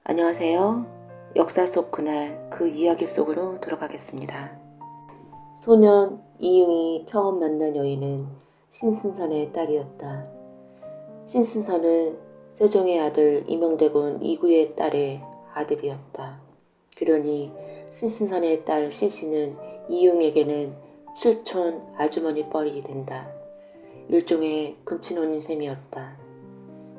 안녕하세요. 역사 속 그날 그 이야기 속으로 들어가겠습니다. 소년 이융이 처음 만난 여인은 신승선의 딸이었다. 신승선은 세종의 아들 이명대군 이구의 딸의 아들이었다. 그러니 신승선의 딸 신씨는 이융에게는 칠촌 아주머니 뻘이 된다. 일종의 근친혼인 셈이었다.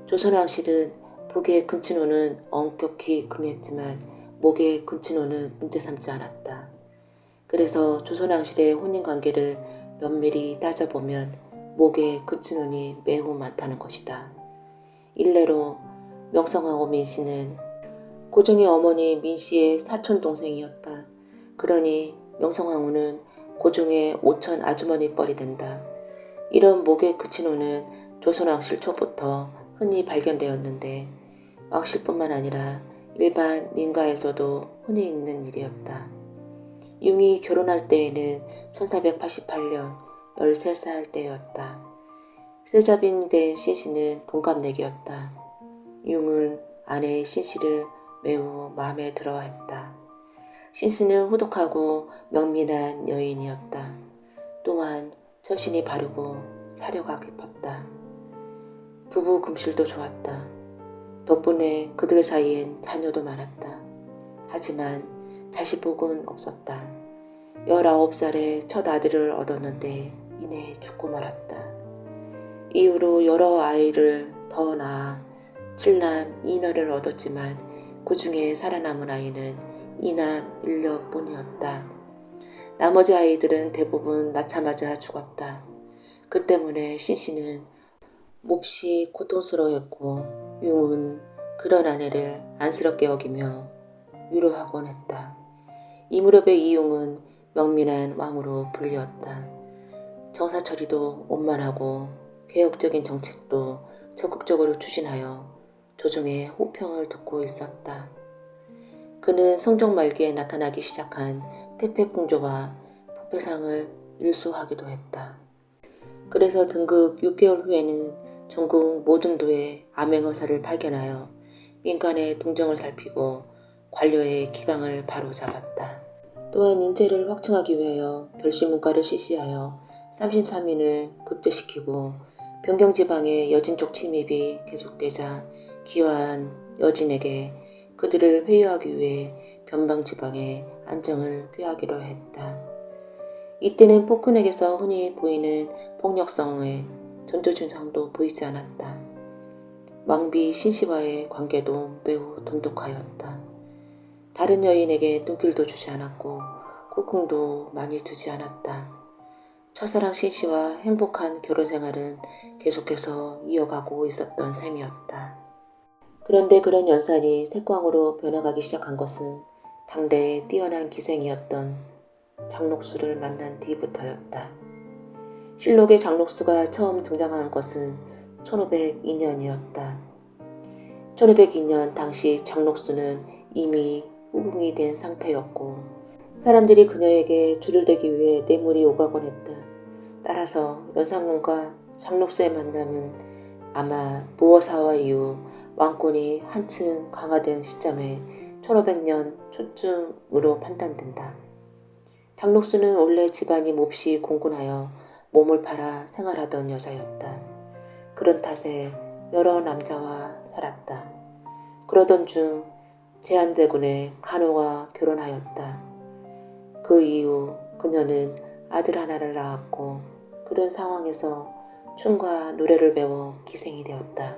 조선왕실은 북의 근친혼은 엄격히 금했지만 목의 근친혼은 문제 삼지 않았다. 그래서 조선왕실의 혼인관계를 면밀히 따져보면 목의 근친혼이 매우 많다는 것이다. 일례로 명성황후 민씨는 고종의 어머니 민씨의 사촌동생이었다. 그러니 명성황후는 고종의 오촌 아주머니 뻘이 된다. 이런 목의 근친혼은 조선왕실 초부터 흔히 발견되었는데 왕실뿐만 아니라 일반 민가에서도 흔히 있는 일이었다. 융이 결혼할 때에는 1488년 13살 때였다. 세자빈이 된 신씨는 동갑내기였다. 융은 아내 신씨를 매우 마음에 들어했다. 신씨는 후독하고 명민한 여인이었다. 또한 처신이 바르고 사려가 깊었다. 부부 금실도 좋았다. 덕분에 그들 사이엔 자녀도 많았다. 하지만 자식복은 없었다. 19살에 첫 아들을 얻었는데 이내 죽고 말았다. 이후로 여러 아이를 더 낳아 7남 2女를 얻었지만 그 중에 살아남은 아이는 2남 1녀뿐이었다. 나머지 아이들은 대부분 낳자마자 죽었다. 그 때문에 신씨는 몹시 고통스러워했고 융은 그런 아내를 안쓰럽게 여기며 위로하곤 했다. 이 무렵에 이융은 명민한 왕으로 불리었다. 정사처리도 원만하고 개혁적인 정책도 적극적으로 추진하여 조정의 호평을 듣고 있었다. 그는 성종 말기에 나타나기 시작한 태폐풍조와 부패상을 일소하기도 했다. 그래서 등극 6개월 후에는 전국 모든 도에 암행어사를 발견하여 민간의 동정을 살피고 관료의 기강을 바로잡았다. 또한 인재를 확충하기 위하여 별시문과를 실시하여 33인을 급제시키고 변경지방의 여진족 침입이 계속되자 기화한 여진에게 그들을 회유하기 위해 변방지방의 안정을 꾀하기로 했다. 이때는 폭군에게서 흔히 보이는 폭력성의 전조증상도 보이지 않았다. 왕비 신씨와의 관계도 매우 돈독하였다. 다른 여인에게 눈길도 주지 않았고 콧궁도 많이 두지 않았다. 첫사랑 신씨와 행복한 결혼생활은 계속해서 이어가고 있었던 셈이었다. 그런데 그런 연산이 색광으로 변해가기 시작한 것은 당대의 뛰어난 기생이었던 장록수를 만난 뒤부터였다. 실록의 장록수가 처음 등장한 것은 1502년이었다. 1502년 당시 장록수는 이미 후궁이 된 상태였고 사람들이 그녀에게 줄을 대기 위해 뇌물이 오가곤 했다. 따라서 연산군과 장록수의 만남은 아마 보어사화 이후 왕권이 한층 강화된 시점에 1500년 초쯤으로 판단된다. 장록수는 원래 집안이 몹시 공군하여 몸을 팔아 생활하던 여자였다. 그런 탓에 여러 남자와 살았다. 그러던 중 제한대군의 간호와 결혼하였다. 그 이후 그녀는 아들 하나를 낳았고 그런 상황에서 춤과 노래를 배워 기생이 되었다.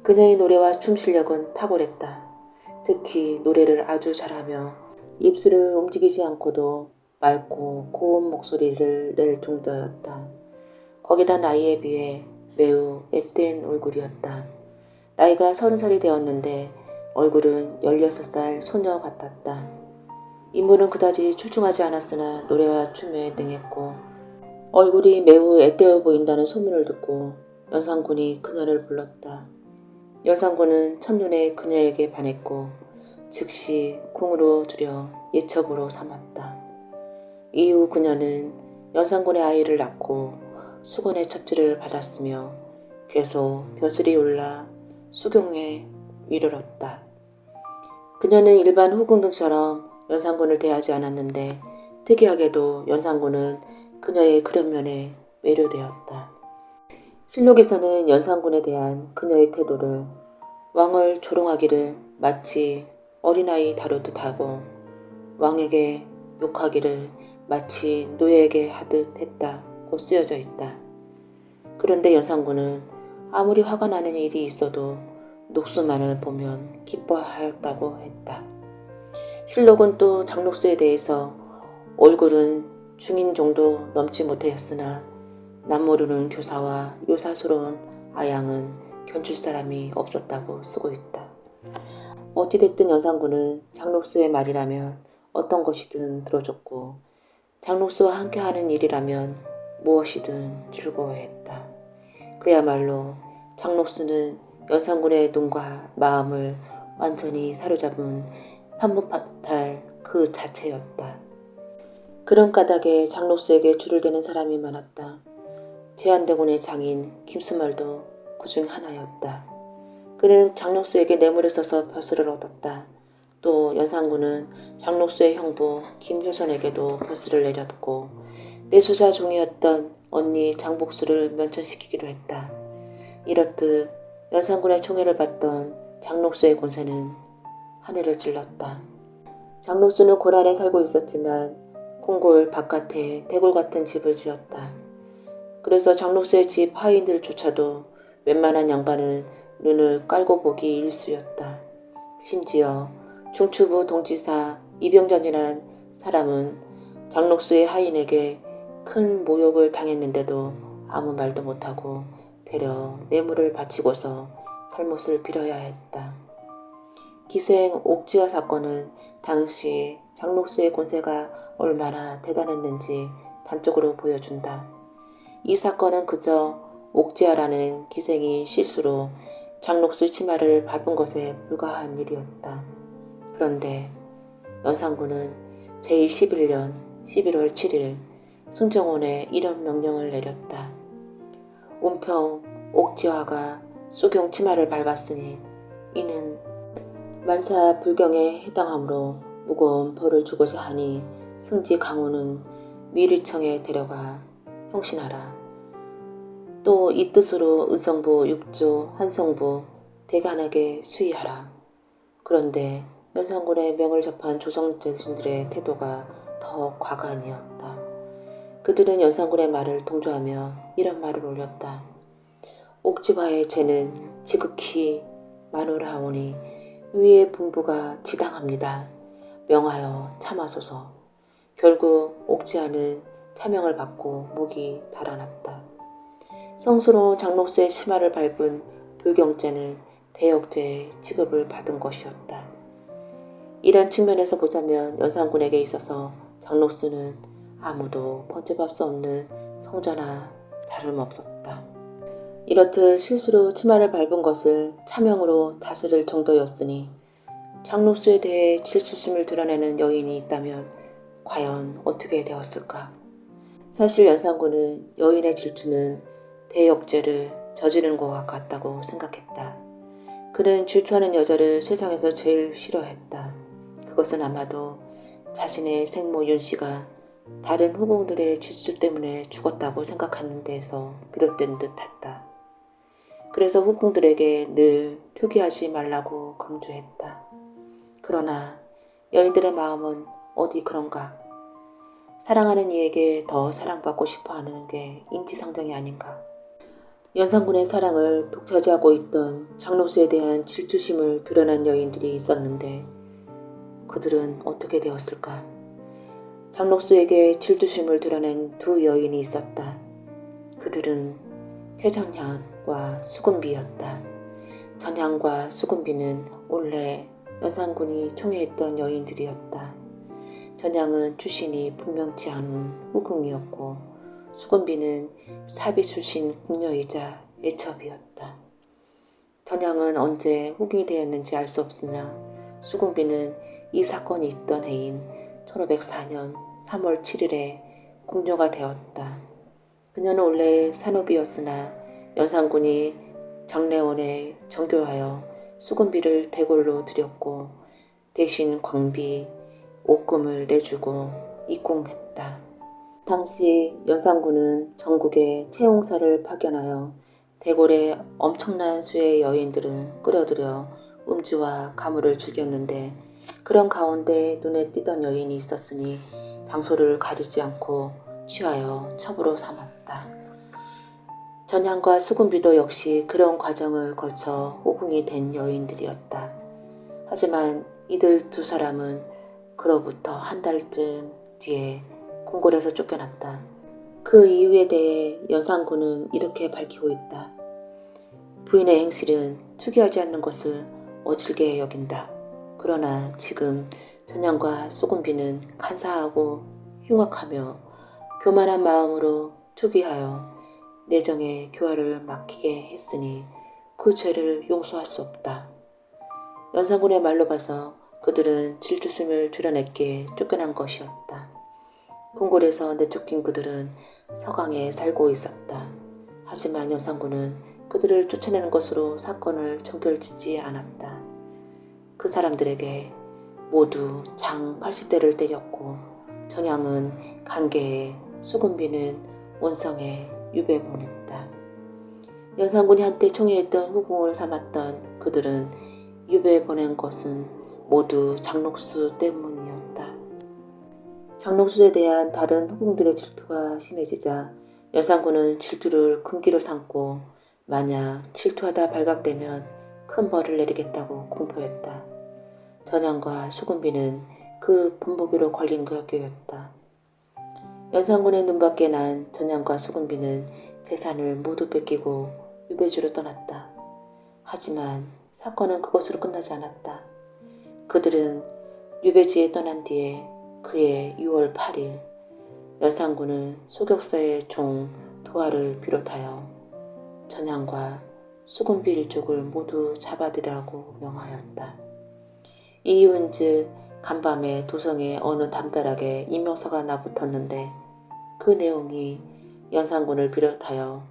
그녀의 노래와 춤 실력은 탁월했다. 특히 노래를 아주 잘하며 입술을 움직이지 않고도 맑고 고운 목소리를 낼 정도였다. 거기다 나이에 비해 매우 앳된 얼굴이었다. 나이가 30살이 되었는데 얼굴은 16살 소녀 같았다. 인물은 그다지 출중하지 않았으나 노래와 춤에 능했고 얼굴이 매우 앳되어 보인다는 소문을 듣고 연산군이 그녀를 불렀다. 연산군은 첫눈에 그녀에게 반했고 즉시 궁으로 들여 예첩으로 삼았다. 이후 그녀는 연산군의 아이를 낳고 수건의 첩지를 받았으며 계속 벼슬이 올라 수경에 이르렀다. 그녀는 일반 후궁들처럼 연산군을 대하지 않았는데 특이하게도 연산군은 그녀의 그런 면에 매료되었다. 실록에서는 연산군에 대한 그녀의 태도를 왕을 조롱하기를 마치 어린아이 다루듯 하고 왕에게 욕하기를 마치 노예에게 하듯 했다고 쓰여져 있다. 그런데 연산군은 아무리 화가 나는 일이 있어도 녹수만을 보면 기뻐하였다고 했다. 실록은 또 장록수에 대해서 얼굴은 중인 정도 넘지 못하였으나 남모르는 교사와 요사스러운 아양은 견줄 사람이 없었다고 쓰고 있다. 어찌됐든 연산군은 장록수의 말이라면 어떤 것이든 들어줬고 장록수와 함께하는 일이라면 무엇이든 즐거워했다. 그야말로 장록수는 연산군의 눈과 마음을 완전히 사로잡은 판무파탈 그 자체였다. 그런 까닭에 장록수에게 줄을 대는 사람이 많았다. 제한대군의 장인 김수말도 그 중 하나였다. 그는 장록수에게 뇌물을 써서 벼슬을 얻었다. 또 연산군은 장록수의 형부 김효선에게도 벼슬을 내렸고 내수사 종이었던 언니 장복수를 면천시키기도 했다. 이렇듯 연산군의 총애를 받던 장록수의 권세는 하늘을 찔렀다. 장록수는 고란에 살고 있었지만 콩골 바깥에 대골 같은 집을 지었다. 그래서 장록수의 집 하인들조차도 웬만한 양반을 눈을 깔고 보기 일쑤였다. 심지어 중추부 동지사 이병전이란 사람은 장록수의 하인에게 큰 모욕을 당했는데도 아무 말도 못하고 되려 뇌물을 바치고서 잘못을 빌어야 했다. 기생 옥지화 사건은 당시 장록수의 권세가 얼마나 대단했는지 단적으로 보여준다. 이 사건은 그저 옥지화라는 기생이 실수로 장록수 치마를 밟은 것에 불과한 일이었다. 그런데 연산군은 제11년 11월 7일 승정원에 이런 명령을 내렸다. 운평 옥지화가 수경 치마를 밟았으니 이는 만사 불경에 해당하므로 무거운 벌을 주고자 하니 승지 강호는 미리청에 데려가 형신하라. 또 이 뜻으로 의성부 6조 한성부 대간하게 수의하라. 그런데 연산군의 명을 접한 조선대신들의 태도가 더 과간이었다. 그들은 연산군의 말을 동조하며 이런 말을 올렸다. 옥지화의 죄는 지극히 만홀하오니 위의 분부가 지당합니다. 명하여 참하소서. 결국 옥지화는 차명을 받고 목이 달아났다. 성스러운 장록수의 치마를 밟은 불경죄는 대역죄의 취급을 받은 것이었다. 이런 측면에서 보자면 연산군에게 있어서 장록수는 아무도 번제할 수 없는 성자나 다름없었다. 이렇듯 실수로 치마를 밟은 것을 차명으로 다스릴 정도였으니 장록수에 대해 질투심을 드러내는 여인이 있다면 과연 어떻게 되었을까? 사실 연산군은 여인의 질투는 대역죄를 저지른 것과 같다고 생각했다. 그는 질투하는 여자를 세상에서 제일 싫어했다. 그것은 아마도 자신의 생모 윤씨가 다른 후궁들의 질투 때문에 죽었다고 생각하는 데에서 비롯된 듯했다. 그래서 후궁들에게 늘 투기하지 말라고 강조했다. 그러나 여인들의 마음은 어디 그런가? 사랑하는 이에게 더 사랑받고 싶어하는 게 인지상정이 아닌가? 연산군의 사랑을 독차지하고 있던 장록수에 대한 질투심을 드러난 여인들이 있었는데 그들은 어떻게 되었을까? 장록수에게 질투심을 드러낸 두 여인이 있었다. 그들은 최전향과 수금비였다. 전향과 수금비는 원래 연산군이 총애했던 여인들이었다. 전향은 출신이 분명치 않은 후궁이었고 수금비는 사비 출신 궁녀이자 애첩이었다. 전향은 언제 후궁이 되었는지 알 수 없으나 수금비는 이 사건이 있던 해인 1504년 3월 7일에 궁녀가 되었다. 그녀는 원래 산업이었으나 연산군이 장례원에 정교하여 수금비를 대궐로 들였고 대신 광비, 옷금을 내주고 입궁했다. 당시 연산군은 전국에 채용사를 파견하여 대궐에 엄청난 수의 여인들을 끌어들여 음주와 가물을 즐겼는데, 그런 가운데 눈에 띄던 여인이 있었으니 장소를 가리지 않고 취하여 첩으로 삼았다. 전향과 수군비도 역시 그런 과정을 거쳐 호궁이 된 여인들이었다. 하지만 이들 두 사람은 그로부터 한 달쯤 뒤에 궁궐에서 쫓겨났다. 그 이유에 대해 연산군은 이렇게 밝히고 있다. 부인의 행실은 특이하지 않는 것을 어질게 여긴다. 그러나 지금 전향과 수군비는 간사하고 흉악하며 교만한 마음으로 투기하여 내정의 교화를 막히게 했으니 그 죄를 용서할 수 없다. 연산군의 말로 봐서 그들은 질투심을 드러냈기에 쫓겨난 것이었다. 궁궐에서 내쫓긴 그들은 서강에 살고 있었다. 하지만 연산군은 그들을 쫓아내는 것으로 사건을 종결짓지 않았다. 그 사람들에게 모두 장 80대를 때렸고, 전향은 간계에, 수군비는 온성에 유배 보냈다. 연산군이 한때 총애했던 후궁을 삼았던 그들은 유배 보낸 것은 모두 장록수 때문이었다. 장록수에 대한 다른 후궁들의 질투가 심해지자 연산군은 질투를 금기로 삼고 만약 질투하다 발각되면 큰 벌을 내리겠다고 공포했다. 전향과 수군비는 그 본보기로 걸린 격이었다. 연산군의 눈밖에 난 전향과 수군비는 재산을 모두 뺏기고 유배지로 떠났다. 하지만 사건은 그것으로 끝나지 않았다. 그들은 유배지에 떠난 뒤에 그해 6월 8일 연산군은 소격사의 종 도하를 비롯하여 전향과 수군비 일족을 모두 잡아들이라고 명하였다. 이유인즉 간밤에 도성의 어느 담벼락에 임명서가 나붙었는데 그 내용이 연산군을 비롯하여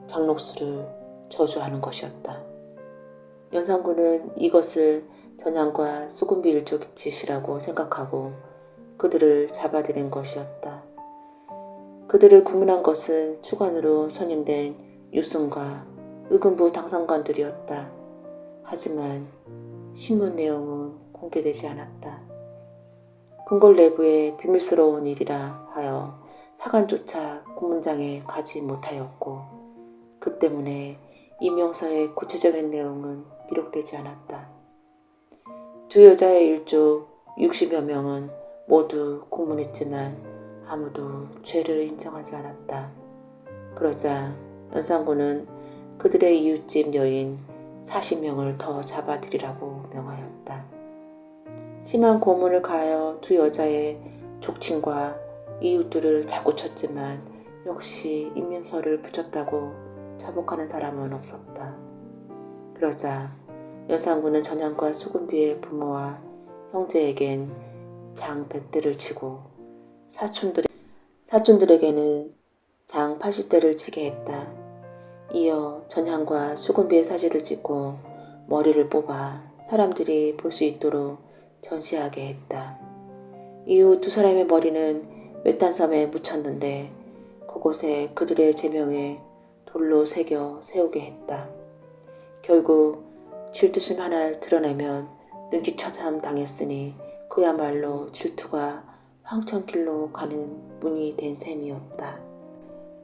장록수를 저주하는 것이었다. 연산군은 이것을 전향과 수군비 일족 짓이라고 생각하고 그들을 잡아들인 것이었다. 그들을 고문한 것은 추관으로 선임된 유승과 의금부 당상관들이었다. 하지만 신문 내용은 공개되지 않았다. 궁궐 내부의 비밀스러운 일이라 하여 사관조차 고문장에 가지 못하였고, 그 때문에 임명서의 구체적인 내용은 기록되지 않았다. 두 여자의 일족 60여 명은 모두 고문했지만 아무도 죄를 인정하지 않았다. 그러자 연산군은 그들의 이웃집 여인 40명을 더 잡아들이라고 명하였다. 심한 고문을 가하여 두 여자의 족친과 이웃들을 자고쳤지만 역시 임명서를 붙였다고 자복하는 사람은 없었다. 그러자 연산군은 전향과 수군비의 부모와 형제에겐 장 100대를 치고 사촌들에게는 장 80대를 치게 했다. 이어 전향과 수군비의 사진을 찍고 머리를 뽑아 사람들이 볼 수 있도록 전시하게 했다. 이후 두 사람의 머리는 외딴섬에 묻혔는데 그곳에 그들의 제명에 돌로 새겨 세우게 했다. 결국 질투심 하나를 드러내면 능지처참 당했으니 그야말로 질투가 황천길로 가는 문이 된 셈이었다.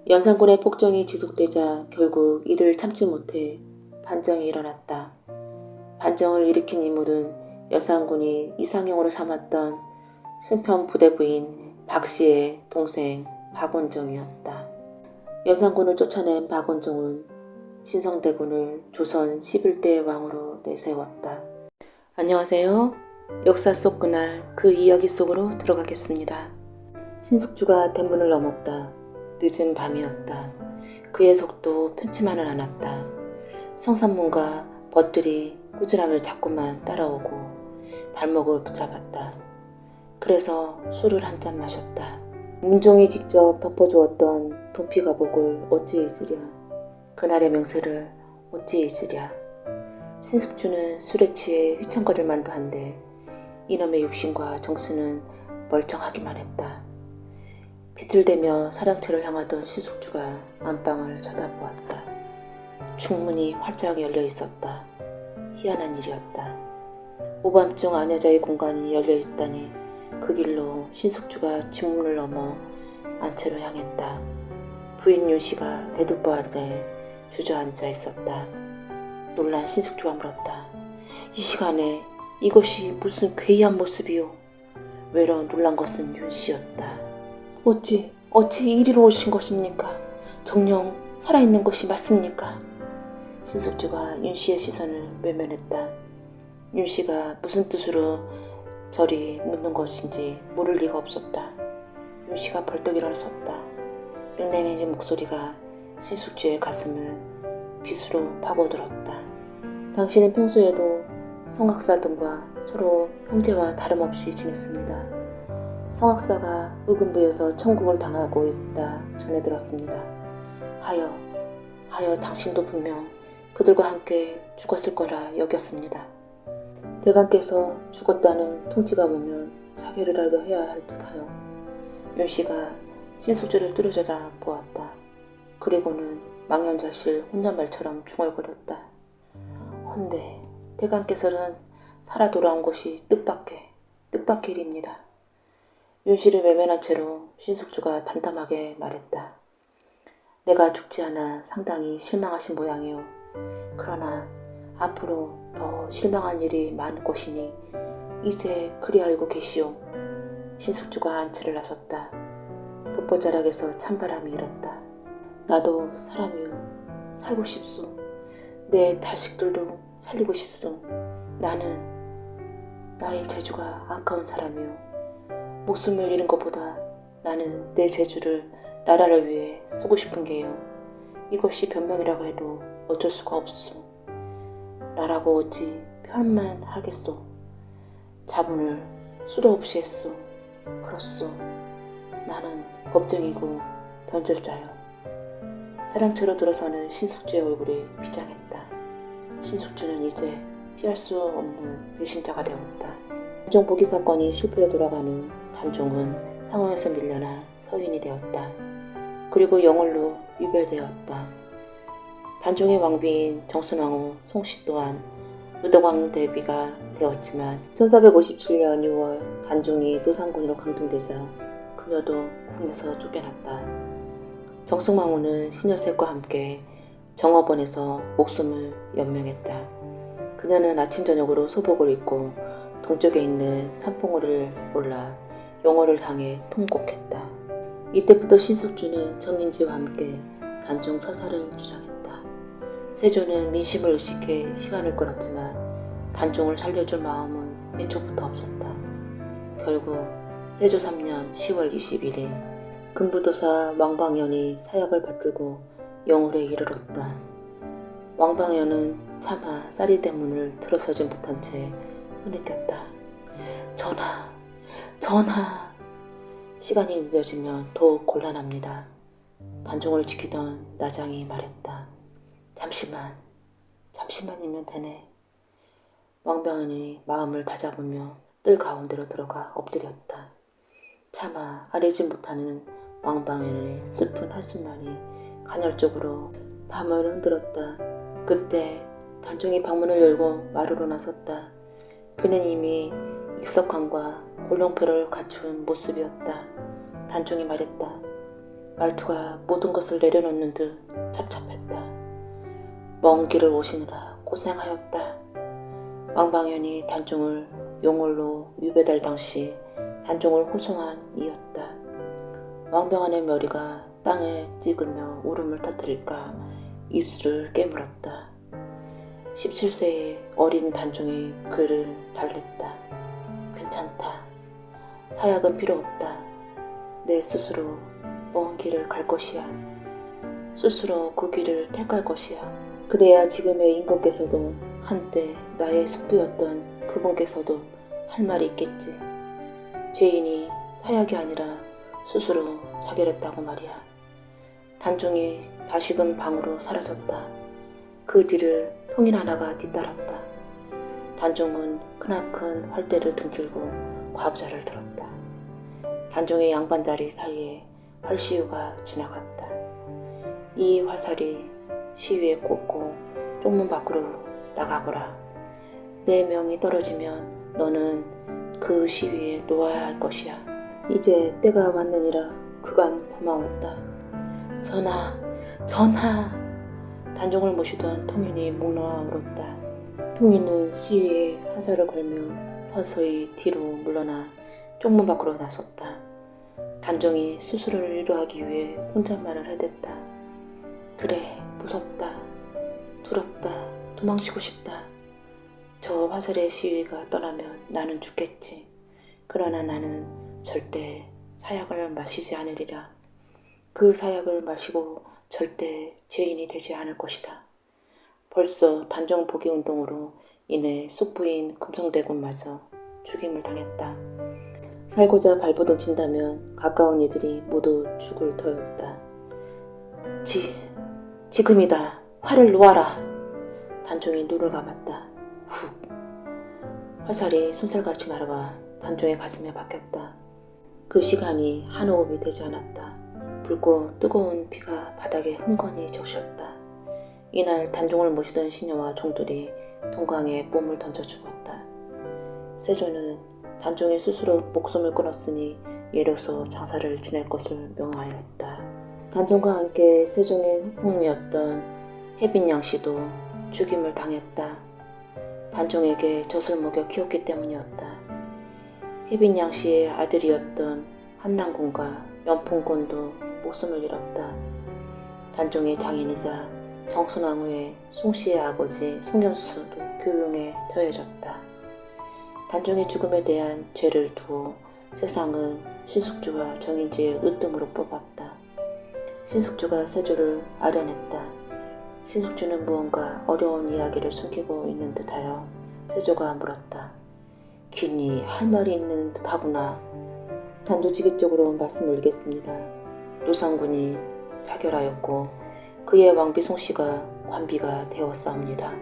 연산군의 폭정이 지속되자 결국 이를 참지 못해 반정이 일어났다. 반정을 일으킨 인물은 연산군이 이상형으로 삼았던 승편 부대부인 박씨의 동생 박원종이었다. 연산군을 쫓아낸 박원종은 진성대군을 조선 11대 왕으로 내세웠다. 안녕하세요. 역사 속 그날 그 이야기 속으로 들어가겠습니다. 신숙주가 대문을 넘었다. 늦은 밤이었다. 그의 속도 편치만은 않았다. 성산문과 벗들이 꾸준함을 자꾸만 따라오고 발목을 붙잡았다. 그래서 술을 한 잔 마셨다. 문종이 직접 덮어주었던 돈피가복을 어찌 잊으랴. 그날의 명세를 어찌 잊으랴. 신숙주는 술에 취해 휘청거릴 만도 한데 이놈의 육신과 정수는 멀쩡하기만 했다. 비틀대며 사랑채를 향하던 신숙주가 안방을 쳐다보았다. 중문이 활짝 열려 있었다. 희한한 일이었다. 오밤중 아녀자의 공간이 열려 있다니 그 길로 신숙주가 중문을 넘어 안채로 향했다. 부인 윤씨가 대두보 아래 주저앉아 있었다. 놀란 신숙주가 물었다. 이 시간에 이것이 무슨 괴이한 모습이오. 외로 놀란 것은 윤씨였다. 어찌 이리로 오신 것입니까? 정녕 살아있는 것이 맞습니까? 신숙주가 윤씨의 시선을 외면했다. 윤씨가 무슨 뜻으로 저리 묻는 것인지 모를 리가 없었다. 윤씨가 벌떡 일어섰다. 맹랭해진 목소리가 신숙주의 가슴을 빗으로 파고들었다. 당신은 평소에도 성학사들과 서로 형제와 다름없이 지냈습니다. 성학사가 의금부에서 천국을 당하고 있다 전해 들었습니다. 하여 당신도 분명 그들과 함께 죽었을 거라 여겼습니다. 대감께서 죽었다는 통지가 오면 자결이라도 해야 할 듯하여 윤씨가 신숙주를 뚜려져라 보았다. 그리고는 망연자실 혼잣말처럼 중얼거렸다. 헌데 대감께서는 살아 돌아온 것이 뜻밖의 일입니다. 윤씨를 외면한 채로 신숙주가 담담하게 말했다. 내가 죽지 않아 상당히 실망하신 모양이오. 그러나 앞으로 더 실망할 일이 많을 것이니 이제 그리 알고 계시오. 신숙주가 안채를 나섰다. 돛보자락에서 찬바람이 일었다. 나도 사람이요. 살고 싶소. 내 자식들도 살리고 싶소. 나는 나의 재주가 아까운 사람이요. 목숨을 잃은 것보다 나는 내 재주를 나라를 위해 쓰고 싶은 게요. 이것이 변명이라고 해도 어쩔 수가 없소. 나라고 어찌 편만 하겠소. 자본을 수도 없이 했소. 그렇소. 나는 겁쟁이고 변절자요. 사랑채로 들어서는 신숙주의 얼굴이 비장했다. 신숙주는 이제 피할 수 없는 배신자가 되었다. 단종 보기 사건이 실패로 돌아간 후 단종은 상황에서 밀려나 서인이 되었다. 그리고 영월로 유별되었다. 단종의 왕비인 정순왕후 송씨 또한 의덕왕 대비가 되었지만 1457년 6월 단종이 노상군으로 강등되자 그녀도 궁에서 쫓겨났다. 정승왕후는 신여색과 함께 정업원에서 목숨을 연명했다. 그녀는 아침 저녁으로 소복을 입고 동쪽에 있는 산봉우를 올라 영월을 향해 통곡했다. 이때부터 신숙주는 정인지와 함께 단종 서사를 주장했다. 세조는 민심을 의식해 시간을 끌었지만 단종을 살려줄 마음은 왼쪽부터 없었다. 결국 세조 3년 10월 21일 금부도사 왕방연이 사약을 받들고 영월에 이르렀다. 왕방연은 차마 쌀이 대문을 들어서지 못한 채 흐느꼈다. 전하! 시간이 늦어지면 더욱 곤란합니다. 단종을 지키던 나장이 말했다. 잠시만이면 되네. 왕방연이 마음을 다잡으며 뜰 가운데로 들어가 엎드렸다. 차마 아뢰지 못하는 왕방연의 슬픈 한숨만이 간헐적으로 밤을 흔들었다. 그때 단종이 방문을 열고 마루로 나섰다. 그는 이미 익석함과 곤룡표를 갖춘 모습이었다. 단종이 말했다. 말투가 모든 것을 내려놓는 듯 착잡했다. 먼 길을 오시느라 고생하였다. 왕방연이 단종을 용월로 유배될 당시 단종을 호송한 이였다. 왕방연의 머리가 땅을 찍으며 울음을 터뜨릴까 입술을 깨물었다. 17세의 어린 단종이 그를 달랬다. 괜찮다. 사약은 필요 없다. 내 스스로 먼 길을 갈 것이야. 스스로 그 길을 택할 것이야. 그래야 지금의 임금께서도 한때 나의 숙부였던 그분께서도 할 말이 있겠지. 죄인이 사약이 아니라 스스로 자결했다고 말이야. 단종이 다시금 방으로 사라졌다. 그 뒤를 통인 하나가 뒤따랐다. 단종은 크나큰 활대를 등들고 과부자를 들었다. 단종의 양반다리 사이에 활시유가 지나갔다. 이 화살이 시위에 꽂고 쪽문 밖으로 나가거라. 내 명이 떨어지면 너는 그 시위에 놓아야 할 것이야. 이제 때가 왔느니라. 그간 고마웠다. 전하, 전하. 단종을 모시던 통인이 목 놓아 울었다. 통인은 시위에 화살을 걸며 서서히 뒤로 물러나 쪽문 밖으로 나섰다. 단종이 수술을 위로하기 위해 혼잣말을 해댔다. 그래, 무섭다. 두렵다. 도망치고 싶다. 저 화살의 시위가 떠나면 나는 죽겠지. 그러나 나는 절대 사약을 마시지 않으리라. 그 사약을 마시고 절대 죄인이 되지 않을 것이다. 벌써 단종 포기 운동으로 인해 숙부인 금성대군마저 죽임을 당했다. 살고자 발버둥 친다면 가까운 이들이 모두 죽을 터였다. 지금이다. 활을 놓아라. 단종이 눈을 감았다. 훅. 화살이 손살같이 날아와 단종의 가슴에 박혔다. 그 시간이 한 호흡이 되지 않았다. 붉고 뜨거운 피가 바닥에 흥건히 적셨다. 이날 단종을 모시던 시녀와 종들이 동강에 몸을 던져 죽었다. 세조는 단종의 스스로 목숨을 끊었으니 예로서 장사를 지낼 것을 명하였다. 단종과 함께 세종의 후궁이었던 혜빈양씨도 죽임을 당했다. 단종에게 젖을 먹여 키웠기 때문이었다. 혜빈양씨의 아들이었던 한남군과 연풍군도 목숨을 잃었다. 단종의 장인이자 정순왕후의 송씨의 아버지 송견수도 교흉에 처해졌다. 단종의 죽음에 대한 죄를 두어 세상은 신숙주와 정인지의 으뜸으로 뽑았다. 신숙주가 세조를 아련했다. 신숙주는 무언가 어려운 이야기를 숨기고 있는 듯하여 세조가 물었다. 귀니 할 말이 있는 듯하구나. 단도직입적으로 말씀을 올리겠습니다. 노상군이 자결하였고 그의 왕비 송씨가 관비가 되었사옵니다.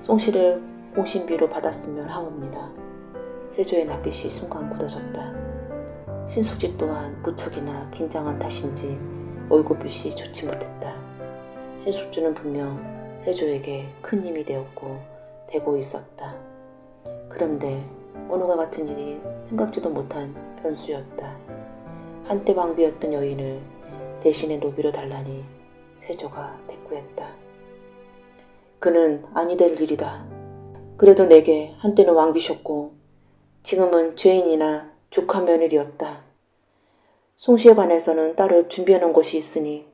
송씨를 공신비로 받았으면 하옵니다. 세조의 낯빛이 순간 굳어졌다. 신숙지 또한 무척이나 긴장한 탓인지 얼굴빛이 좋지 못했다. 신숙주는 분명 세조에게 큰 힘이 되었고 되고 있었다. 그런데 오늘과 같은 일이 생각지도 못한 변수였다. 한때 왕비였던 여인을 대신에 노비로 달라니 세조가 대꾸했다. 그는 아니 될 일이다. 그래도 내게 한때는 왕비셨고 지금은 죄인이나 조카 며느리였다. 송씨에 관해서는 따로 준비해놓은 것이 있으니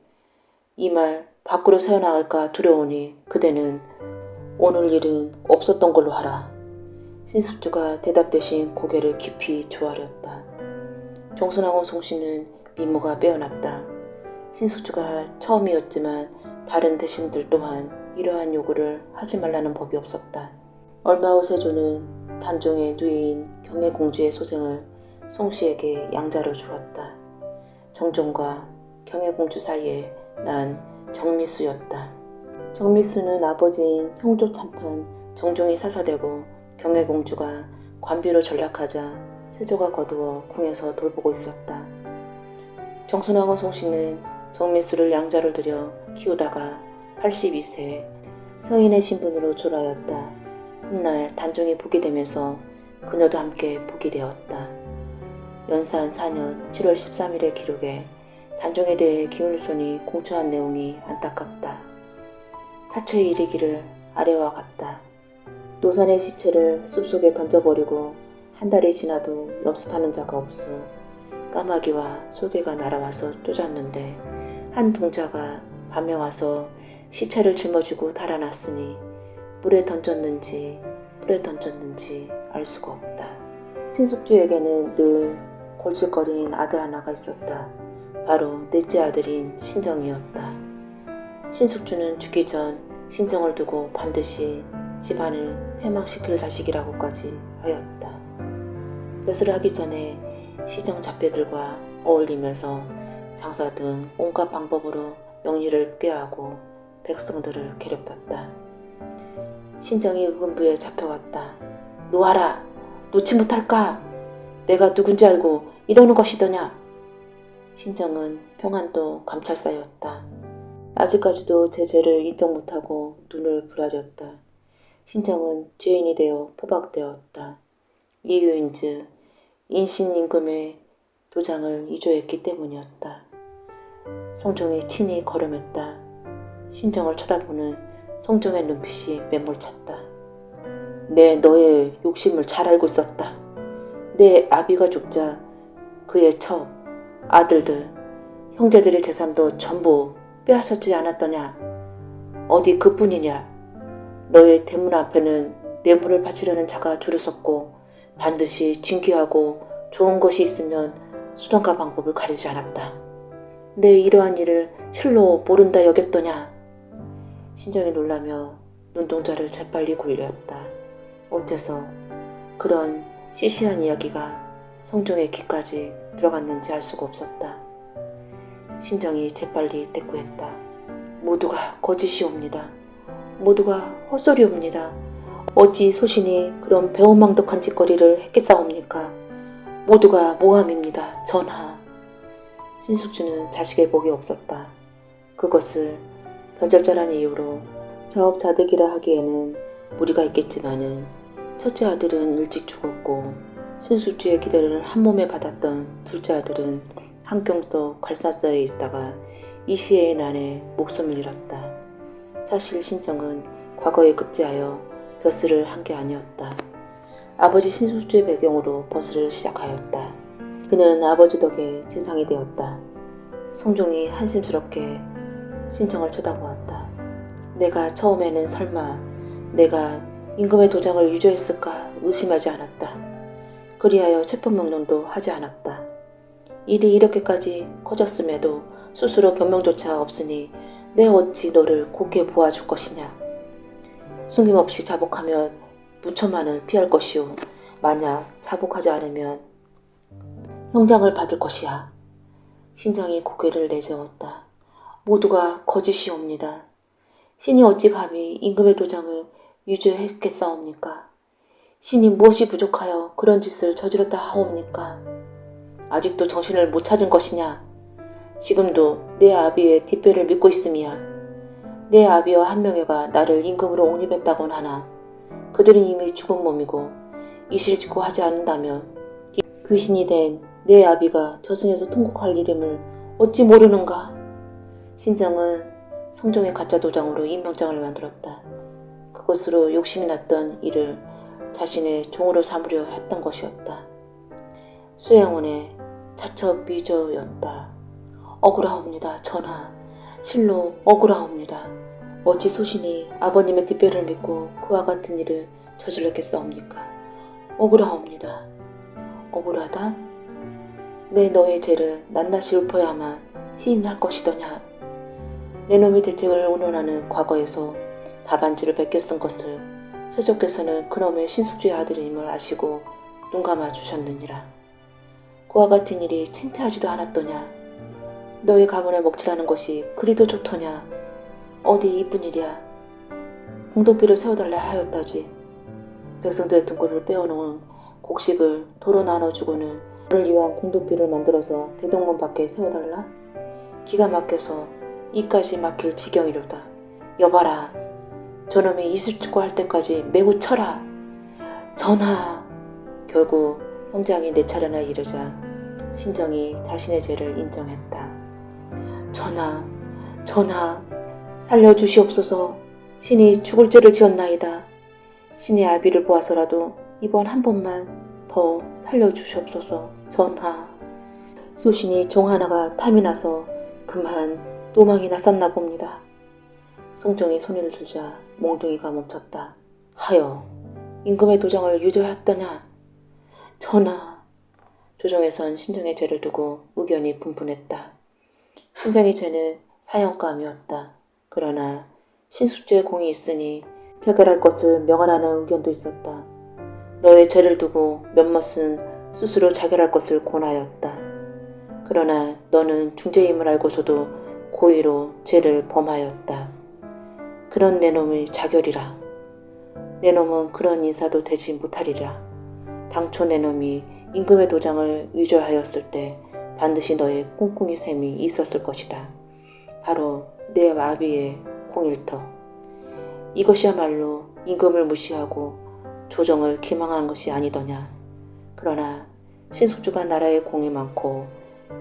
이 말 밖으로 새어나갈까 두려우니 그대는 오늘 일은 없었던 걸로 하라. 신숙주가 대답 대신 고개를 깊이 조아렸다. 정순왕후 송씨는 미모가 빼어났다. 신숙주가 처음이었지만 다른 대신들 또한 이러한 요구를 하지 말라는 법이 없었다. 얼마 후 세조는 단종의 누이인 경혜공주의 소생을 송씨에게 양자로 주었다. 정종과 경혜공주 사이에 난 정미수였다. 정미수는 아버지인 형조 참판 정종이 사사되고 경혜공주가 관비로 전락하자 세조가 거두어 궁에서 돌보고 있었다. 정순왕후 송씨는 정미수를 양자로 들여 키우다가 82세 성인의 신분으로 졸하였다. 훗날 단종이 복이 되면서 그녀도 함께 복이 되었다. 연산 4년 7월 13일의 기록에 단종에 대해 김일손이 공초한 내용이 안타깝다. 사초에 이르기를 아래와 같다. 노선의 시체를 숲속에 던져버리고 한 달이 지나도 염습하는 자가 없어 까마귀와 소개가 날아와서 쫓았는데 한 동자가 밤에 와서 시체를 짊어지고 달아났으니 물에 던졌는지 알 수가 없다. 신숙주에게는 늘 골칫거리는 아들 하나가 있었다. 바로 넷째 아들인 신정이었다. 신숙주는 죽기 전 신정을 두고 반드시 집안을 회망시킬 자식이라고까지 하였다. 벼슬을 하기 전에 시정 잡배들과 어울리면서 장사 등 온갖 방법으로 명리를 꾀하고 백성들을 괴롭혔다. 신정이 의금부에 잡혀왔다. 놓아라. 놓지 못할까? 내가 누군지 알고 이러는 것이더냐. 신정은 평안도 감찰사였다. 아직까지도 제 죄를 인정 못하고 눈을 부라렸다. 신정은 죄인이 되어 포박되었다. 이유인즉 인신임금의 도장을 위조했기 때문이었다. 성종이 친히 걸음했다. 신정을 쳐다보는 성종의 눈빛이 맹몰찼다. 내 너의 욕심을 잘 알고 있었다. 내 아비가 죽자 그의 첩, 아들들, 형제들의 재산도 전부 빼앗았지 않았더냐. 어디 그뿐이냐. 너의 대문 앞에는 뇌물을 바치려는 자가 줄을 섰고 반드시 진귀하고 좋은 것이 있으면 수단과 방법을 가리지 않았다. 내 이러한 일을 실로 모른다 여겼더냐. 신정이 놀라며 눈동자를 재빨리 굴렸다. 어째서 그런 시시한 이야기가 성종의 귀까지 들어갔는지 알 수가 없었다. 신정이 재빨리 대꾸했다. 모두가 거짓이옵니다. 모두가 헛소리옵니다. 어찌 소신이 그런 배은망덕한 짓거리를 했겠사옵니까? 모두가 모함입니다. 전하. 신숙주는 자식의 복이 없었다. 그것을 변절자라는 이유로 자업자득이라 하기에는 무리가 있겠지만은 첫째 아들은 일찍 죽었고 신숙주의 기대를 한몸에 받았던 둘째 아들은 한경도 갈사서에 있다가 이시의 난에 목숨을 잃었다. 사실 신정은 과거에 급제하여 벼슬을 한 게 아니었다. 아버지 신숙주의 배경으로 버슬을 시작하였다. 그는 아버지 덕에 재상이 되었다. 성종이 한심스럽게 신정을 쳐다보았다. 내가 처음에는 설마 내가 임금의 도장을 위조했을까 의심하지 않았다. 그리하여 체포명령도 하지 않았다. 일이 이렇게까지 커졌음에도 스스로 변명조차 없으니 내 어찌 너를 곱게 보아줄 것이냐. 숨김없이 자복하면 무처만을 피할 것이오. 만약 자복하지 않으면 형장을 받을 것이야. 신정이 고개를 내저었다. 모두가 거짓이옵니다. 신이 어찌 감히 임금의 도장을 위조했겠사옵니까? 신이 무엇이 부족하여 그런 짓을 저질렀다 하옵니까? 아직도 정신을 못 찾은 것이냐? 지금도 내 아비의 뒷배를 믿고 있음이야. 내 아비와 한명회가 나를 임금으로 옹립했다곤 하나 그들은 이미 죽은 몸이고 이실직고 하지 않는다면 귀신이 된 내 아비가 저승에서 통곡할 이름을 어찌 모르는가? 신정은 성종의 가짜 도장으로 임명장을 만들었다. 그것으로 욕심이 났던 이를 자신의 종으로 삼으려 했던 것이었다. 수행원의 자첩 위조였다. 억울하옵니다. 전하. 실로 억울하옵니다. 어찌 소신이 아버님의 뒷배를 믿고 그와 같은 일을 저질렀겠사옵니까? 억울하옵니다. 억울하다? 내 너의 죄를 낱낱이 읊어야만 시인할 것이더냐. 내 놈의 대책을 운운하는 과거에서 답안지를 베껴 쓴 것을 세조께서는 그놈의 신숙주의 아들임을 아시고 눈감아 주셨느니라. 그와 같은 일이 창피하지도 않았더냐. 너의 가문에 먹칠하는 것이 그리도 좋더냐. 어디 이쁜 일이야. 공덕비를 세워달라 하였다지. 백성들의 등골을 빼어놓은 곡식을 도로 나눠주고는 너를 위한 공덕비를 만들어서 대동문 밖에 세워달라? 기가 막혀서 이까지 막힐 지경이로다. 여봐라. 저놈이 이슬 찍고 할 때까지 매우 쳐라. 전하. 결국 형장이 네 차례나 이르자 신정이 자신의 죄를 인정했다. 전하, 전하, 살려주시옵소서. 신이 죽을 죄를 지었나이다. 신의 아비를 보아서라도 이번 한 번만 더 살려주시옵소서. 전하. 수신이 종 하나가 탐이 나서 그만 도망이 났었나 봅니다. 성종이 손을 들자 몽둥이가 멈췄다. 하여 임금의 도장을 위조했더냐? 전하. 조정에선 신정의 죄를 두고 의견이 분분했다. 신정의 죄는 사형감이었다. 그러나 신숙주의 공이 있으니 자결할 것을 명하라는 의견도 있었다. 너의 죄를 두고 몇몇은 스스로 자결할 것을 권하였다. 그러나 너는 중죄임을 알고서도 고의로 죄를 범하였다. 그런 내 놈의 자결이라. 내 놈은 그런 인사도 되지 못하리라. 당초 내 놈이 임금의 도장을 위조하였을 때 반드시 너의 꿍꿍이 셈이 있었을 것이다. 바로 내 마비의 공일터. 이것이야말로 임금을 무시하고 조정을 기망하는 것이 아니더냐. 그러나 신숙주가 나라에 공이 많고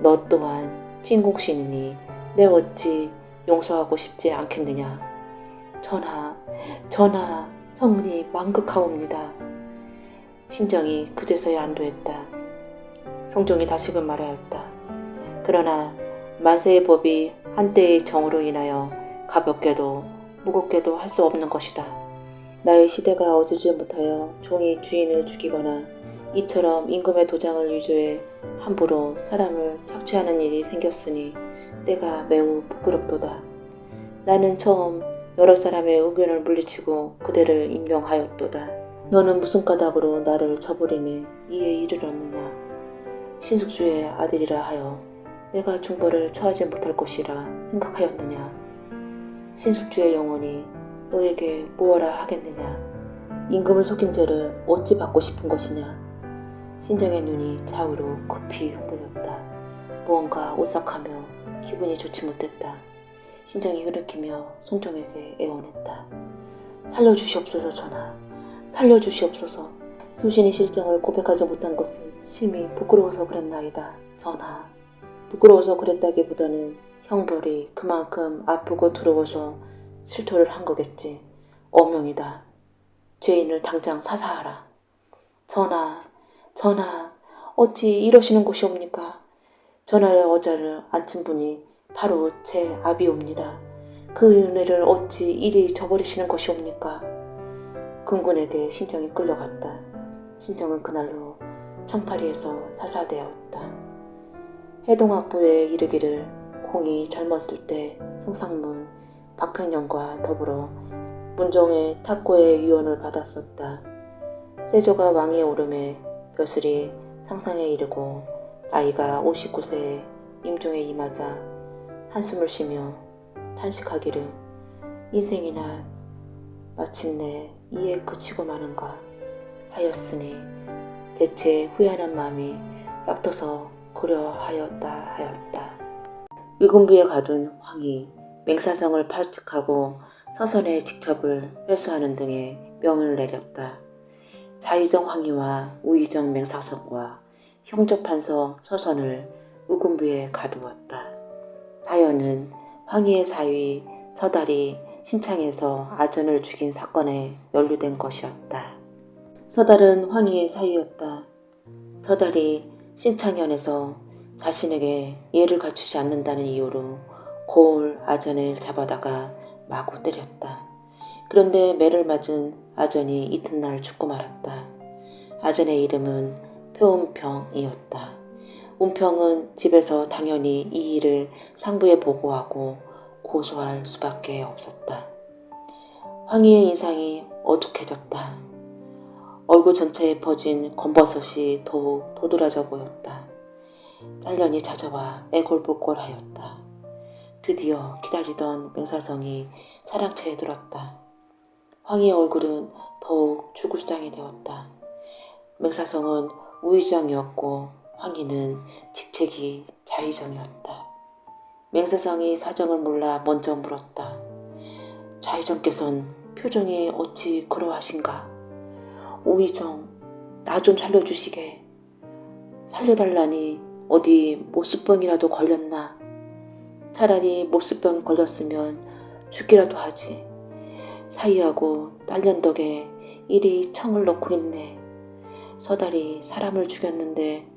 너 또한 진공신이니 내 어찌 용서하고 싶지 않겠느냐. 전하, 성은이 망극하옵니다. 신정이 그제서야 안도했다. 성종이 다시금 말하였다. 그러나 만세의 법이 한때의 정으로 인하여 가볍게도 무겁게도 할 수 없는 것이다. 나의 시대가 어지지 못하여 종이 주인을 죽이거나 이처럼 임금의 도장을 위조해 함부로 사람을 착취하는 일이 생겼으니 내가 매우 부끄럽도다. 나는 처음 여러 사람의 의견을 물리치고 그대를 임명하였도다. 너는 무슨 까닭으로 나를 저버림에 이에 이르렀느냐. 신숙주의 아들이라 하여 내가 중벌을 처하지 못할 것이라 생각하였느냐. 신숙주의 영혼이 너에게 무엇라 하겠느냐. 임금을 속인 죄를 어찌 받고 싶은 것이냐. 신정의 눈이 좌우로 급히 흔들렸다. 무언가 오싹하며 기분이 좋지 못했다. 신정이 흐르키며 송종에게 애원했다. 살려주시옵소서 전하. 살려주시옵소서. 소신이 실정을 고백하지 못한 것은 심히 부끄러워서 그랬나이다. 전하. 부끄러워서 그랬다기보다는 형벌이 그만큼 아프고 두려워서 실토를 한 거겠지. 어명이다. 죄인을 당장 사사하라. 전하, 어찌 이러시는 것이옵니까? 전하의 어자를 앉힌 분이 바로 제 아비옵니다. 그 은혜를 어찌 이리 저버리시는 것이옵니까? 금군에게 신정이 끌려갔다. 신정은 그날로 청파리에서 사사되었다. 해동학부에 이르기를 공이 젊었을 때 성상문 박팽령과 더불어 문종의 탁고의 유언을 받았었다. 세조가 왕위에 오름에 벼슬이 상상에 이르고 나이가 59세에 임종에 임하자 한숨을 쉬며 탄식하기를 인생이나 마침내 이에 그치고 마는가 하였으니 대체 후회하는 마음이 싹터서 고려하였다. 의군부에 가둔 황이 맹사성을 발칙하고 서선의 직첩을 회수하는 등의 명을 내렸다. 자의정 황희와 우의정 맹사성과 형접한서 서선을 의군부에 가두었다. 사연은 황희의 사위 서달이 신창에서 아전을 죽인 사건에 연루된 것이었다. 서달은 황희의 사위였다. 서달이 신창현에서 자신에게 예를 갖추지 않는다는 이유로 고을 아전을 잡아다가 마구 때렸다. 그런데 매를 맞은 아전이 이튿날 죽고 말았다. 아전의 이름은 표운평이었다. 운평은 집에서 당연히 이 일을 상부에 보고하고 고소할 수밖에 없었다. 황희의 인상이 어둑해졌다. 얼굴 전체에 퍼진 검버섯이 더욱 도드라져 보였다. 짤년이 찾아와 애골복골하였다. 드디어 기다리던 맹사성이 사랑채에 들었다. 황희의 얼굴은 더욱 죽을상이 되었다. 맹사성은 우의정이었고 황희는 직책이 자의정이었다. 맹사성이 사정을 몰라 먼저 물었다. 좌의정께서는 표정이 어찌 그러하신가? 우의정, 나 좀 살려주시게. 살려달라니 어디 못수병이라도 걸렸나? 차라리 못수병 걸렸으면 죽기라도 하지. 사위하고 딸년 덕에 이리 청을 넣고 있네. 서달이 사람을 죽였는데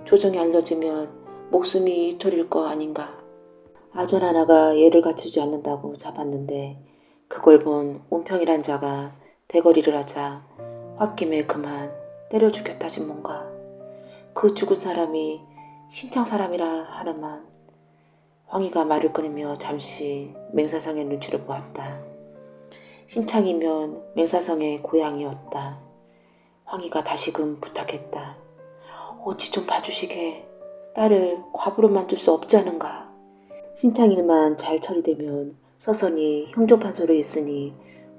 조정이 알려지면 목숨이 이토릴 거 아닌가. 아전 하나가 예를 갖추지 않는다고 잡았는데 그걸 본 운평이란 자가 대거리를 하자 홧김에 그만 때려 죽였다지 뭔가. 그 죽은 사람이 신창 사람이라 하는만. 황희가 말을 끊으며 잠시 맹사성의 눈치를 보았다. 신창이면 맹사성의 고향이었다. 황희가 다시금 부탁했다. 어찌 좀 봐주시게. 딸을 과부로 만들 수 없지 않은가. 신창일만 잘 처리되면 서선이 형조판소로 있으니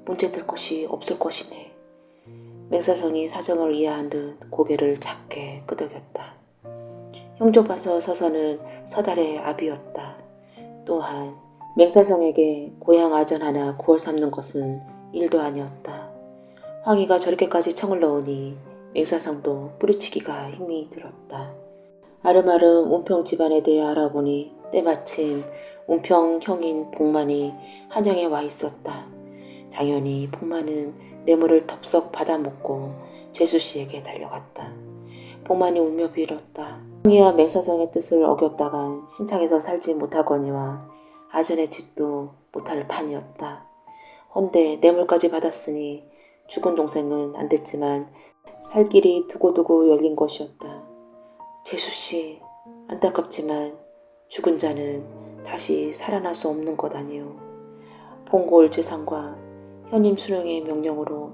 문제될 것이 없을 것이네. 맹사성이 사정을 이해한 듯 고개를 작게 끄덕였다. 형조파서 서서는 서달의 아비였다. 또한 맹사성에게 고향 아전 하나 구워 삼는 것은 일도 아니었다. 황희가 저렇게까지 청을 넣으니 맹사성도 뿌리치기가 힘이 들었다. 아름아름 운평 집안에 대해 알아보니 때마침 운평 형인 복만이 한양에 와 있었다. 당연히 복만은 뇌물을 덥석 받아먹고 재수씨에게 달려갔다. 복만이 울며 빌었다. 황희와 맹사성의 뜻을 어겼다간 신창에서 살지 못하거니와 아전의 짓도 못할 판이었다. 헌데 뇌물까지 받았으니 죽은 동생은 안 됐지만 살 길이 두고두고 열린 것이었다. 재수씨, 안타깝지만 죽은 자는 다시 살아날 수 없는 것 아니오. 봉골 재상과 현임 수령의 명령으로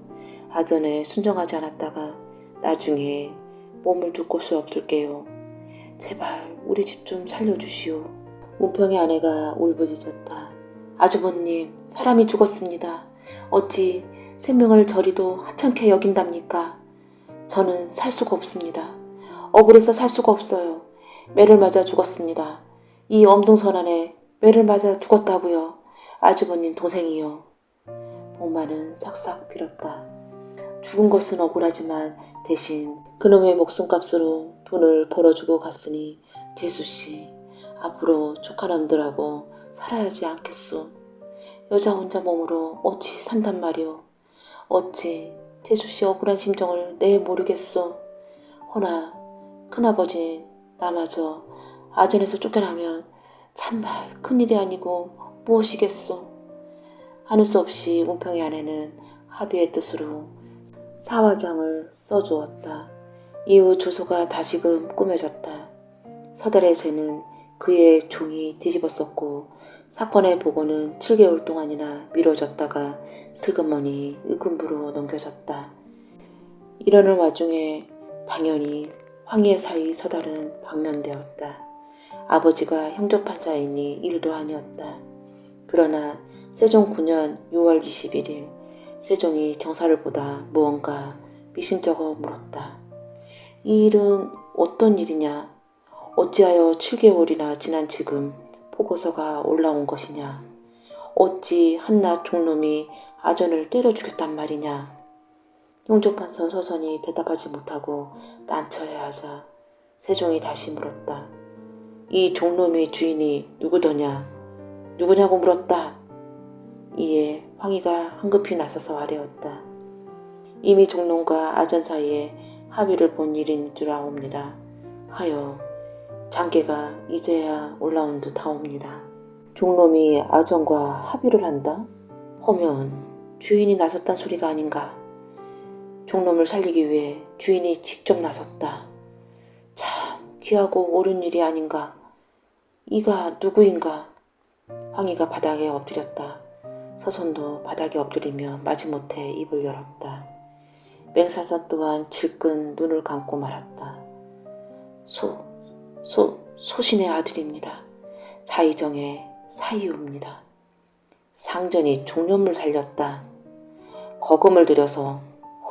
아전에 순정하지 않았다가 나중에 몸을 둘 곳이 없을게요. 제발 우리 집 좀 살려주시오. 운평의 아내가 울부짖었다. 아주버님, 사람이 죽었습니다. 어찌 생명을 저리도 하찮게 여긴답니까? 저는 살 수가 없습니다. 억울해서 살 수가 없어요. 매를 맞아 죽었습니다. 이 엄동선안에 매를 맞아 죽었다고요. 아주버님 동생이요. 복만은 싹싹 빌었다. 죽은 것은 억울하지만 대신 그놈의 목숨값으로 돈을 벌어주고 갔으니 재수씨, 앞으로 조카남들하고 살아야지 않겠소. 여자 혼자 몸으로 어찌 산단 말이오. 어찌 재수씨 억울한 심정을 내 모르겠소. 허나 큰아버지 나마저 아전에서 쫓겨나면 참말 큰일이 아니고 무엇이겠소. 하는 수 없이 운평의 아내는 합의의 뜻으로 사화장을 써주었다. 이후 조소가 다시금 꾸며졌다. 서달의 죄는 그의 종이 뒤집었었고 사건의 보고는 7개월 동안이나 미뤄졌다가 슬그머니 의금부로 넘겨졌다. 이러는 와중에 당연히 황희의 사이 서달은 방면되었다. 아버지가 형조판사이니 일도 아니었다. 그러나 세종 9년 6월 21일 세종이 정사를 보다 무언가 미심쩍어 물었다. 이 일은 어떤 일이냐? 어찌하여 7개월이나 지난 지금 보고서가 올라온 것이냐? 어찌 한낱 종놈이 아전을 때려 죽였단 말이냐? 형조판서 서선이 대답하지 못하고 딴처해야 하자 세종이 다시 물었다. 이 종놈의 주인이 누구더냐? 누구냐고 물었다. 이에 황희가 황급히 나서서 아뢰었다. 이미 종놈과 아전 사이에 합의를 본 일인 줄 아옵니다. 하여 장계가 이제야 올라온 듯 하옵니다. 종놈이 아전과 합의를 한다? 허면 주인이 나섰단 소리가 아닌가. 종놈을 살리기 위해 주인이 직접 나섰다. 참 귀하고 옳은 일이 아닌가. 이가 누구인가. 황희가 바닥에 엎드렸다. 서선도 바닥에 엎드리며 마지못해 입을 열었다. 맹사선 또한 질끈 눈을 감고 말았다. 소신의 아들입니다. 자의정의 사이우입니다. 상전이 종놈을 살렸다. 거금을 들여서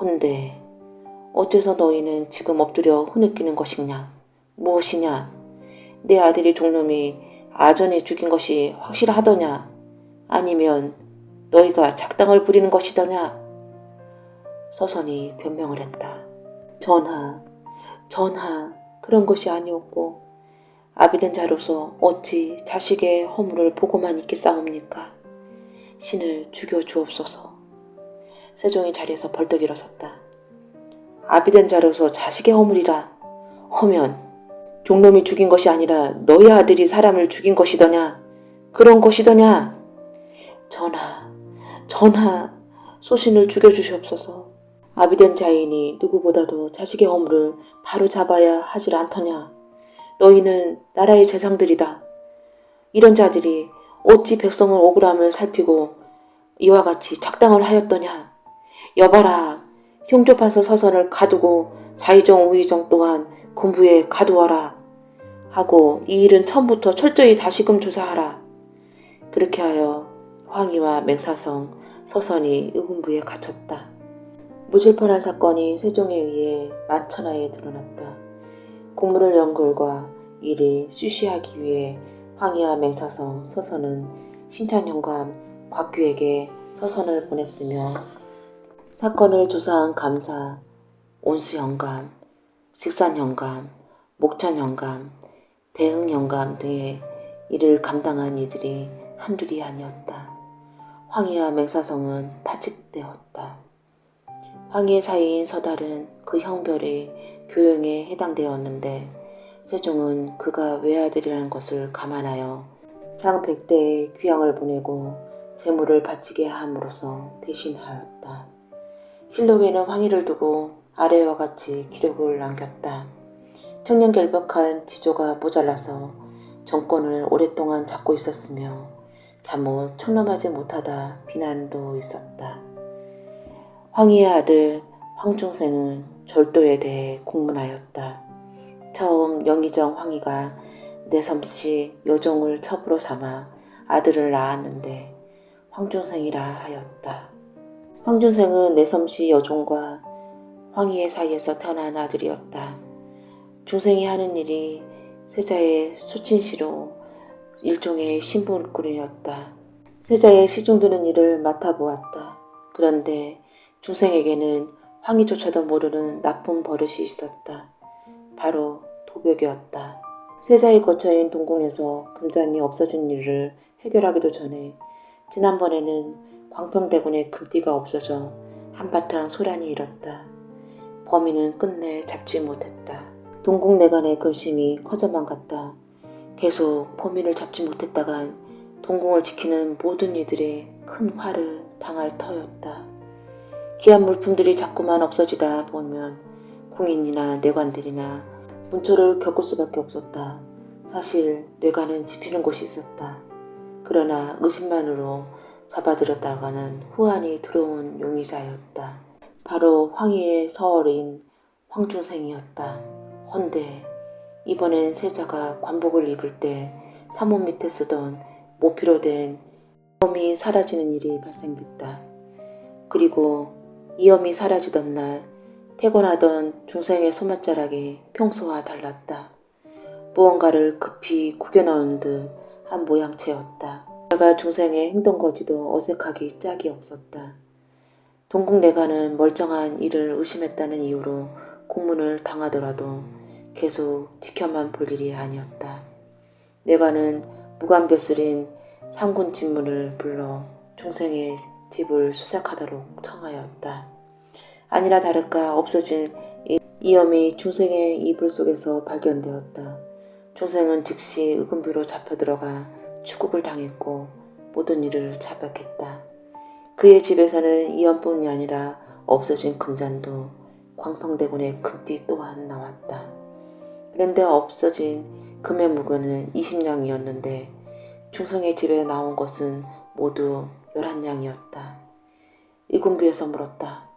혼대 어째서 너희는 지금 엎드려 흐느끼는 것이냐? 무엇이냐? 내 아들이 종놈이 아전에 죽인 것이 확실하더냐? 아니면 너희가 작당을 부리는 것이더냐? 서선이 변명을 했다. 전하, 그런 것이 아니었고 아비된 자로서 어찌 자식의 허물을 보고만 있겠사옵니까? 신을 죽여 주옵소서. 세종이 자리에서 벌떡 일어섰다. 아비된 자로서 자식의 허물이라 허면 종놈이 죽인 것이 아니라 너희 아들이 사람을 죽인 것이더냐? 그런 것이더냐? 전하, 소신을 죽여주시옵소서. 아비된 자인이 누구보다도 자식의 허물을 바로 잡아야 하질 않더냐? 너희는 나라의 재상들이다. 이런 자들이 어찌 백성을 억울함을 살피고 이와 같이 작당을 하였더냐? 여봐라, 형조판서 서선을 가두고 자의정 우의정 또한 군부에 가두어라 하고 이 일은 처음부터 철저히 다시금 조사하라. 그렇게 하여 황희와 맹사성, 서선이 의군부에 갇혔다. 무질펀한 사건이 세종에 의해 만천하에 드러났다. 국문을 연결과 일이 쉬쉬하기 위해 황희와 맹사성, 서선은 신찬영감, 곽규에게 서선을 보냈으며 사건을 조사한 감사, 온수영감, 직산영감, 목천영감, 대흥영감 등의 일을 감당한 이들이 한둘이 아니었다. 황희와 맹사성은 파직되었다. 황희의 사이인 서달은 그 형벌이 교형에 해당되었는데 세종은 그가 외아들이라는 것을 감안하여 장 100대의 귀양을 보내고 재물을 바치게 함으로써 대신하였다. 실록에는 황희를 두고 아래와 같이 기록을 남겼다. 청년결벽한 지조가 모자라서 정권을 오랫동안 잡고 있었으며 잠못 총럼하지 못하다 비난도 있었다. 황희의 아들 황중생은 절도에 대해 공문하였다. 처음 영의정 황희가 내섬씨 여종을 첩으로 삼아 아들을 낳았는데 황중생이라 하였다. 황중생은 내섬씨 여종과 황희의 사이에서 태어난 아들이었다. 중생이 하는 일이 세자의 수친시로 일종의 신분꾼이었다. 세자의 시중드는 일을 맡아보았다. 그런데 중생에게는 황희조차도 모르는 나쁜 버릇이 있었다. 바로 도벽이었다. 세자의 거처인 동궁에서 금잔이 없어진 일을 해결하기도 전에 지난번에는 광평대군의 금띠가 없어져 한바탕 소란이 일었다. 범인은 끝내 잡지 못했다. 동궁 내간의 근심이 커져만 갔다. 계속 범인을 잡지 못했다간 동궁을 지키는 모든 이들이 큰 화를 당할 터였다. 귀한 물품들이 자꾸만 없어지다 보면 궁인이나 내관들이나 문초를 겪을 수밖에 없었다. 사실 뇌관은 지피는 곳이 있었다. 그러나 의심만으로 잡아들였다가는 후환이 들어온 용의자였다. 바로 황희의 서얼인 황중생이었다. 헌데 이번엔 세자가 관복을 입을 때 사문 밑에 쓰던 모피로 된 이염이 사라지는 일이 발생됐다. 그리고 이염이 사라지던 날 태곤하던 중생의 소맛자락이 평소와 달랐다. 무언가를 급히 구겨 넣은 듯 한 모양새였다. 내가 중생의 행동거지도 어색하기 짝이 없었다. 동궁 내가는 멀쩡한 이를 의심했다는 이유로 공문을 당하더라도 계속 지켜만 볼 일이 아니었다. 내가는 무관벼슬인 삼군 진문을 불러 중생의 집을 수색하도록 청하였다. 아니나 다를까 없어진 이염이 중생의 이불 속에서 발견되었다. 중생은 즉시 의금비로 잡혀들어가 추국을 당했고 모든 일을 자백했다. 그의 집에서는 이염뿐이 아니라 없어진 금잔도 광평대군의 금띠 또한 나왔다. 그런데 없어진 금의 무게는 20냥이었는데 중생의 집에 나온 것은 모두 11냥이었다. 의금비에서 물었다.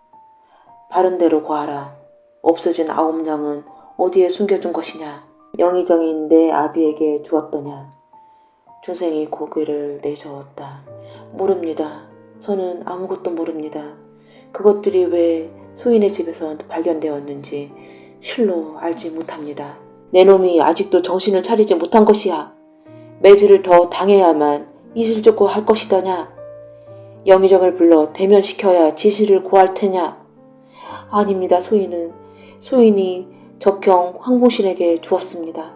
바른대로 고하라. 없어진 9냥은 어디에 숨겨둔 것이냐? 영의정인 내 아비에게 주었더냐? 중생이 고개를 내저었다. 모릅니다. 저는 아무것도 모릅니다. 그것들이 왜 소인의 집에서 발견되었는지 실로 알지 못합니다. 내 놈이 아직도 정신을 차리지 못한 것이야. 매질을 더 당해야만 이실 쫓고 할 것이더냐? 영의정을 불러 대면시켜야 지시를 고할 테냐? 아닙니다. 소인이 적경 황보신에게 주었습니다.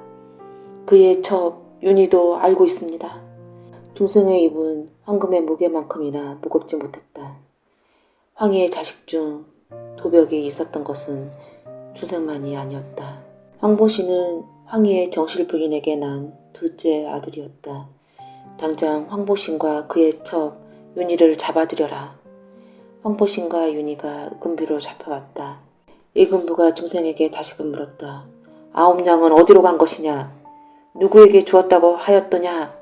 그의 첩 윤희도 알고 있습니다. 중생의 입은 황금의 무게만큼이나 무겁지 못했다. 황희의 자식 중 도벽이 있었던 것은 중생만이 아니었다. 황보신은 황희의 정실 부인에게 난 둘째 아들이었다. 당장 황보신과 그의 첩 윤희를 잡아들여라. 황보신과 윤희가 의금비로 잡혀왔다. 의금부가 중생에게 다시금 물었다. 9냥은 어디로 간 것이냐? 누구에게 주었다고 하였더냐?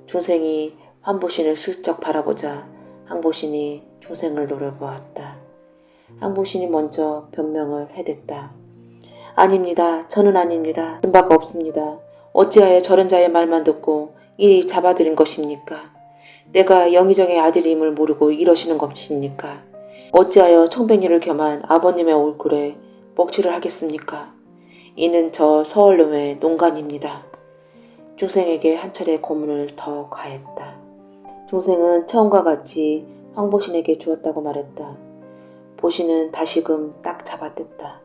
중생이 황보신을 슬쩍 바라보자 황보신이 중생을 노려보았다. 황보신이 먼저 변명을 해댔다. 아닙니다. 저는 아닙니다. 든 바가 없습니다. 어찌하여 저런 자의 말만 듣고 이리 잡아들인 것입니까? 내가 영의정의 아들임을 모르고 이러시는 것입니까? 어찌하여 청백리를 겸한 아버님의 얼굴에 먹칠을 하겠습니까? 이는 저 서울놈의 농간입니다. 중생에게 한 차례 고문을 더 가했다. 중생은 처음과 같이 황보신에게 주었다고 말했다. 보신은 다시금 딱 잡아댔다.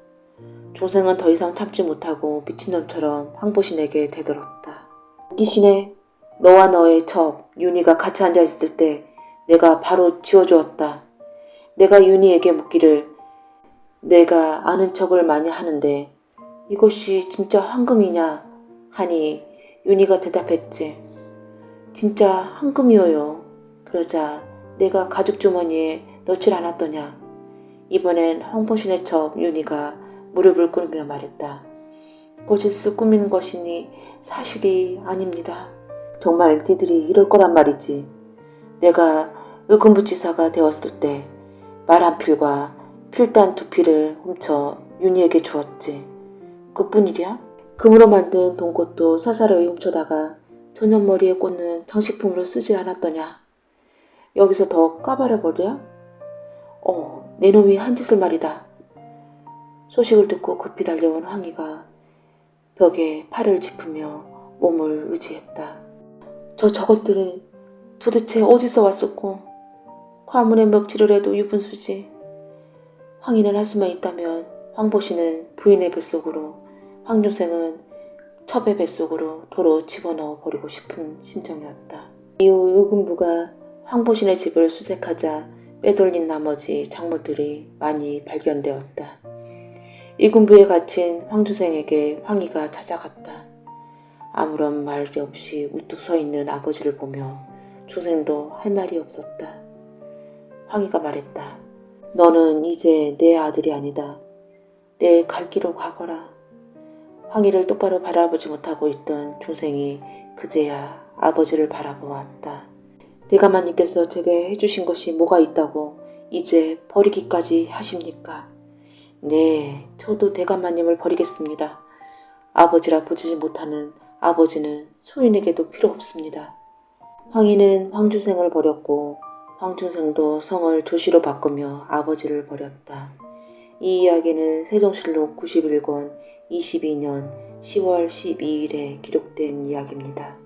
중생은 더 이상 참지 못하고 미친놈처럼 황보신에게 대들었다. 웃기시네. 너와 너의 첩 윤희가 같이 앉아있을 때 내가 바로 지어주었다. 내가 윤희에게 묻기를 내가 아는 척을 많이 하는데 이것이 진짜 황금이냐 하니 윤희가 대답했지. 진짜 황금이어요. 그러자 내가 가죽주머니에 넣질 않았더냐. 이번엔 황보신의 첩 윤희가 무릎을 꿇으며 말했다. 거짓을 꾸미는 것이니 사실이 아닙니다. 정말 니들이 이럴 거란 말이지. 내가 의금부지사가 되었을 때 말 한 필과 필단 두 필을 훔쳐 윤희에게 주었지. 그뿐이랴? 금으로 만든 돈꽃도 사사로이 훔쳐다가 전년머리에 꽂는 장식품으로 쓰지 않았더냐. 여기서 더 까발려버려? 내 놈이 한 짓을 말이다. 소식을 듣고 급히 달려온 황희가 벽에 팔을 짚으며 몸을 의지했다. 저것들은 도대체 어디서 왔었고 과문에 먹칠을 해도 유분수지. 황희는 할 수만 있다면 황보신은 부인의 뱃속으로, 황중생은 첩의 뱃속으로 도로 집어넣어 버리고 싶은 심정이었다. 이후 의금부가 황보신의 집을 수색하자 빼돌린 나머지 작물들이 많이 발견되었다. 의금부에 갇힌 황중생에게 황희가 찾아갔다. 아무런 말이 없이 우뚝 서 있는 아버지를 보며 중생도 할 말이 없었다. 황희가 말했다. 너는 이제 내 아들이 아니다. 내 갈 길로 가거라. 황희를 똑바로 바라보지 못하고 있던 중생이 그제야 아버지를 바라보았다. 대감마님께서 제게 해주신 것이 뭐가 있다고 이제 버리기까지 하십니까? 네, 저도 대감마님을 버리겠습니다. 아버지라 보지 못하는 아버지는 소인에게도 필요 없습니다. 황희는 황중생을 버렸고 황중생도 성을 조씨로 바꾸며 아버지를 버렸다. 이 이야기는 세종실록 91권 22년 10월 12일에 기록된 이야기입니다.